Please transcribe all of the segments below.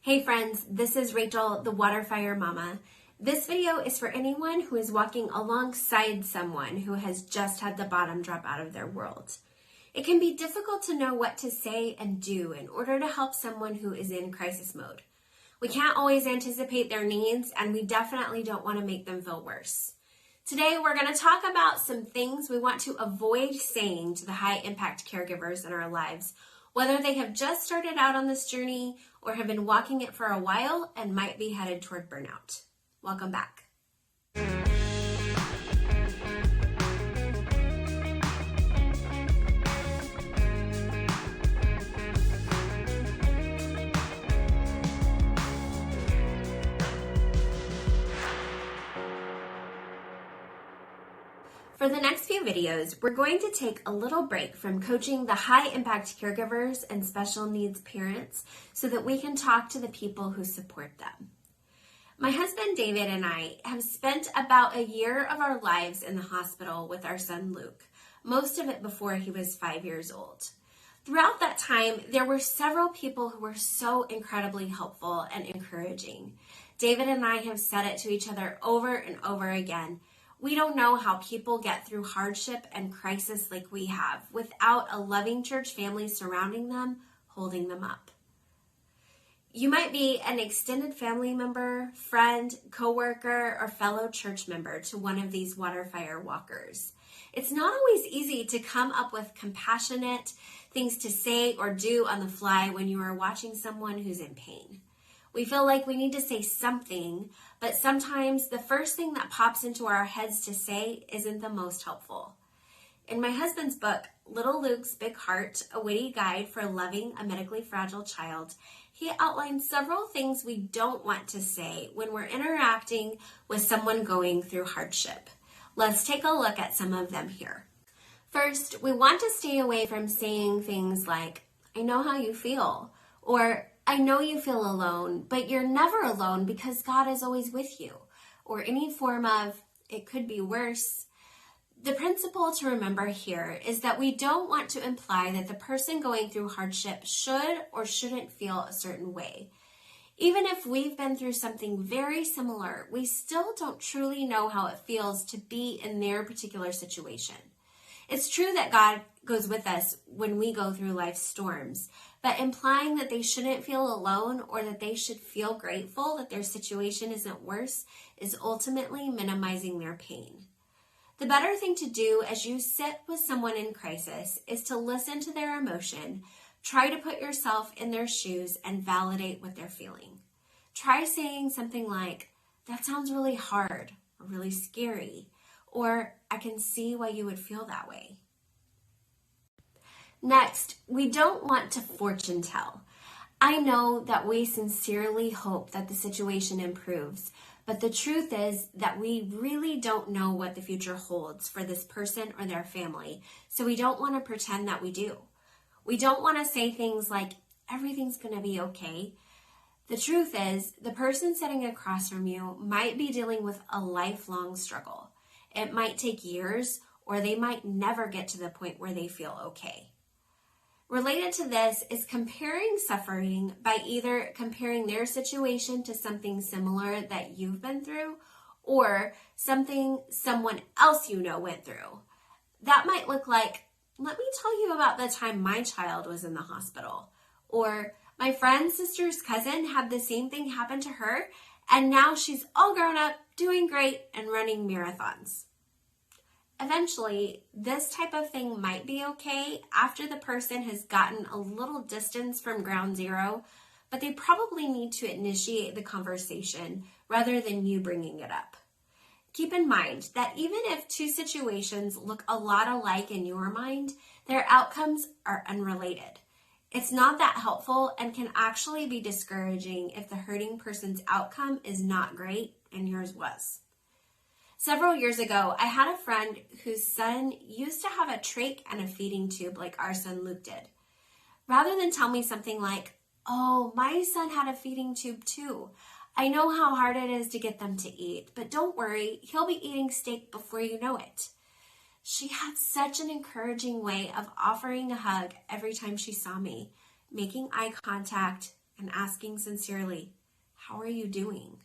Hey friends, this is Rachel, the Waterfire Mama. This video is for anyone who is walking alongside someone who has just had the bottom drop out of their world. It can be difficult to know what to say and do in order to help someone who is in crisis mode. We can't always anticipate their needs, and we definitely don't want to make them feel worse. Today, we're going to talk about some things we want to avoid saying to the high-impact caregivers in our lives, whether they have just started out on this journey or have been walking it for a while and might be headed toward burnout. Welcome back. For the next few videos, we're going to take a little break from coaching the high-impact caregivers and special needs parents so that we can talk to the people who support them. My husband David and I have spent about a year of our lives in the hospital with our son Luke, most of it before he was 5 years old. Throughout that time, there were several people who were so incredibly helpful and encouraging. David and I have said it to each other over and over again. We don't know how people get through hardship and crisis like we have without a loving church family surrounding them, holding them up. You might be an extended family member, friend, coworker, or fellow church member to one of these Waterfire walkers. It's not always easy to come up with compassionate things to say or do on the fly when you are watching someone who's in pain. We feel like we need to say something, but sometimes the first thing that pops into our heads to say isn't the most helpful. In my husband's book, Little Luke's Big Heart, A Witty Guide for Loving a Medically Fragile Child, he outlines several things we don't want to say when we're interacting with someone going through hardship. Let's take a look at some of them here. First, we want to stay away from saying things like, "I know how you feel," or "I know you feel alone, but you're never alone because God is always with you," or any form of "it could be worse." The principle to remember here is that we don't want to imply that the person going through hardship should or shouldn't feel a certain way. Even if we've been through something very similar, we still don't truly know how it feels to be in their particular situation. It's true that God goes with us when we go through life's storms, but implying that they shouldn't feel alone or that they should feel grateful that their situation isn't worse is ultimately minimizing their pain. The better thing to do as you sit with someone in crisis is to listen to their emotion, try to put yourself in their shoes, and validate what they're feeling. Try saying something like, "That sounds really hard," or "really scary," or "I can see why you would feel that way." Next, we don't want to fortune tell. I know that we sincerely hope that the situation improves, but the truth is that we really don't know what the future holds for this person or their family, so we don't want to pretend that we do. We don't want to say things like, "Everything's going to be okay." The truth is, the person sitting across from you might be dealing with a lifelong struggle. It might take years, or they might never get to the point where they feel okay. Related to this is comparing suffering by either comparing their situation to something similar that you've been through or something someone else you know went through. That might look like, "Let me tell you about the time my child was in the hospital," or "My friend's sister's cousin had the same thing happen to her, and now she's all grown up, doing great, and running marathons." Eventually, this type of thing might be okay after the person has gotten a little distance from ground zero, but they probably need to initiate the conversation rather than you bringing it up. Keep in mind that even if two situations look a lot alike in your mind, their outcomes are unrelated. It's not that helpful and can actually be discouraging if the hurting person's outcome is not great and yours was. Several years ago, I had a friend whose son used to have a trach and a feeding tube like our son Luke did. Rather than tell me something like, "Oh, my son had a feeding tube too. I know how hard it is to get them to eat, but don't worry, he'll be eating steak before you know it." She had such an encouraging way of offering a hug every time she saw me, making eye contact and asking sincerely, "How are you doing?"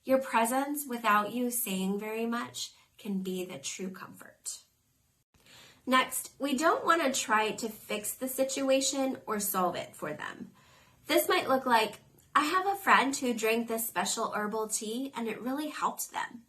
Your presence without you saying very much can be the true comfort. Next, we don't want to try to fix the situation or solve it for them. This might look like, "I have a friend who drank this special herbal tea and it really helped them."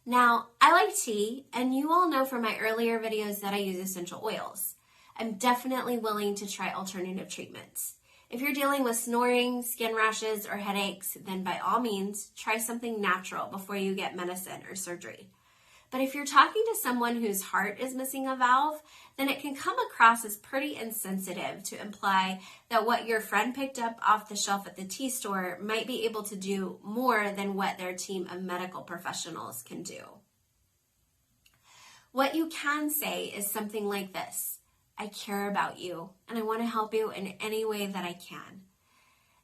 Now, I like tea, and you all know from my earlier videos that I use essential oils. I'm definitely willing to try alternative treatments. If you're dealing with snoring, skin rashes, or headaches, then by all means, try something natural before you get medicine or surgery. But if you're talking to someone whose heart is missing a valve, then it can come across as pretty insensitive to imply that what your friend picked up off the shelf at the tea store might be able to do more than what their team of medical professionals can do. What you can say is something like this: "I care about you, and I want to help you in any way that I can."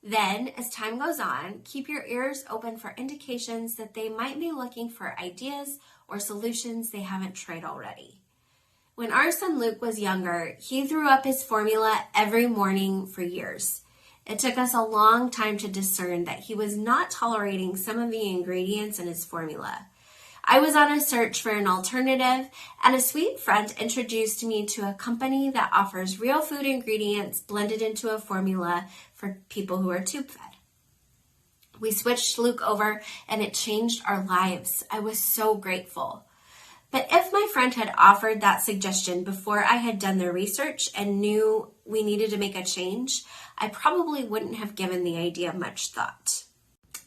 Then, as time goes on, keep your ears open for indications that they might be looking for ideas or solutions they haven't tried already. When our son Luke was younger, he threw up his formula every morning for years. It took us a long time to discern that he was not tolerating some of the ingredients in his formula. I was on a search for an alternative, and a sweet friend introduced me to a company that offers real food ingredients blended into a formula for people who are tube fed. We switched Luke over, and it changed our lives. I was so grateful. But if my friend had offered that suggestion before I had done the research and knew we needed to make a change, I probably wouldn't have given the idea much thought.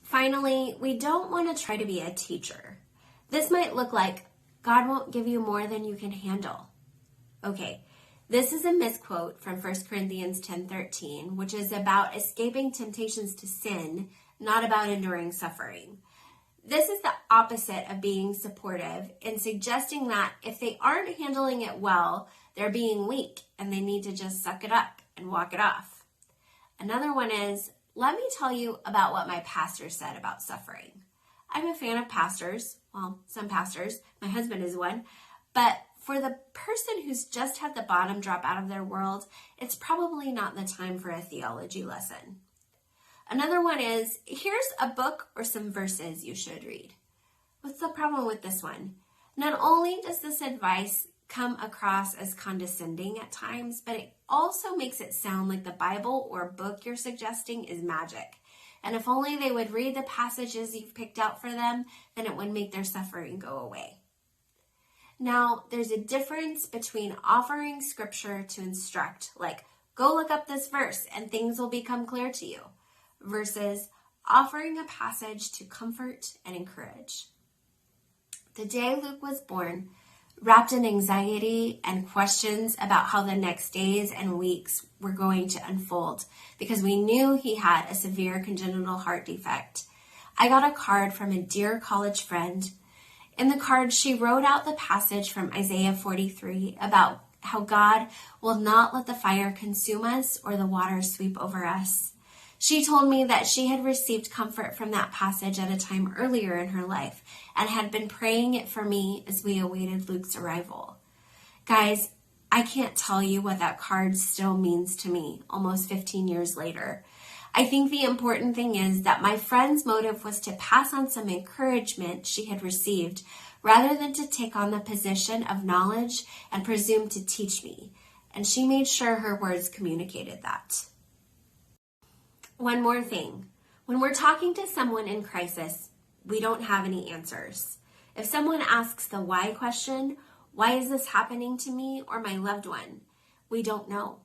Finally, we don't want to try to be a teacher. This might look like, "God won't give you more than you can handle." Okay, this is a misquote from 1 Corinthians 10:13, which is about escaping temptations to sin, not about enduring suffering. This is the opposite of being supportive in suggesting that if they aren't handling it well, they're being weak and they need to just suck it up and walk it off. Another one is, "Let me tell you about what my pastor said about suffering." I'm a fan of pastors. Well, some pastors. My husband is one. But for the person who's just had the bottom drop out of their world, it's probably not the time for a theology lesson. Another one is, "Here's a book or some verses you should read." What's the problem with this one? Not only does this advice come across as condescending at times, but it also makes it sound like the Bible or book you're suggesting is magic. And if only they would read the passages you've picked out for them, then it would make their suffering go away. Now, there's a difference between offering scripture to instruct, like, "Go look up this verse and things will become clear to you," versus offering a passage to comfort and encourage. The day Luke was born, wrapped in anxiety and questions about how the next days and weeks were going to unfold because we knew he had a severe congenital heart defect, I got a card from a dear college friend. In the card, she wrote out the passage from Isaiah 43 about how God will not let the fire consume us or the waters sweep over us. She told me that she had received comfort from that passage at a time earlier in her life and had been praying it for me as we awaited Luke's arrival. Guys, I can't tell you what that card still means to me almost 15 years later. I think the important thing is that my friend's motive was to pass on some encouragement she had received rather than to take on the position of knowledge and presume to teach me. And she made sure her words communicated that. One more thing. When we're talking to someone in crisis, we don't have any answers. If someone asks the why question, why is this happening to me or my loved one? We don't know.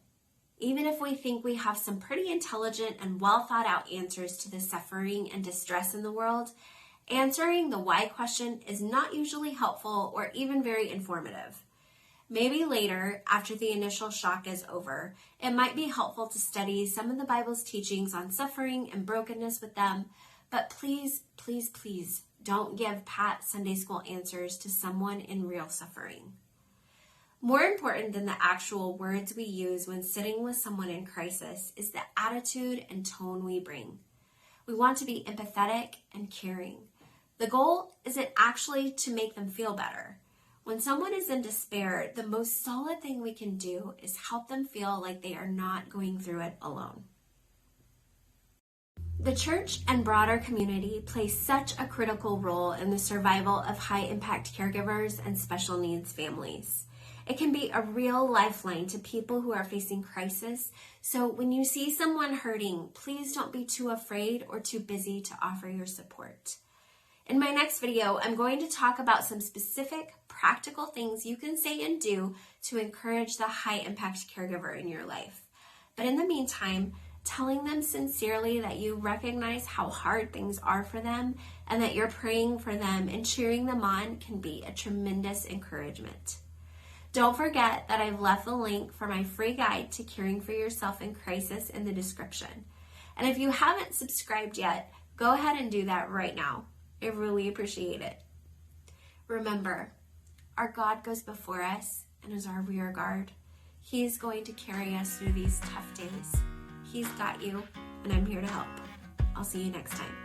Even if we think we have some pretty intelligent and well thought out answers to the suffering and distress in the world, answering the why question is not usually helpful or even very informative. Maybe later, after the initial shock is over, it might be helpful to study some of the Bible's teachings on suffering and brokenness with them, but please, please, please don't give pat Sunday school answers to someone in real suffering. More important than the actual words we use when sitting with someone in crisis is the attitude and tone we bring. We want to be empathetic and caring. The goal isn't actually to make them feel better. When someone is in despair, the most solid thing we can do is help them feel like they are not going through it alone. The church and broader community play such a critical role in the survival of high-impact caregivers and special needs families. It can be a real lifeline to people who are facing crisis, so when you see someone hurting, please don't be too afraid or too busy to offer your support. In my next video, I'm going to talk about some specific practical things you can say and do to encourage the high-impact caregiver in your life. But in the meantime, telling them sincerely that you recognize how hard things are for them and that you're praying for them and cheering them on can be a tremendous encouragement. Don't forget that I've left the link for my free guide to caring for yourself in crisis in the description. And if you haven't subscribed yet, go ahead and do that right now. I really appreciate it. Remember, our God goes before us and is our rear guard. He's going to carry us through these tough days. He's got you, and I'm here to help. I'll see you next time.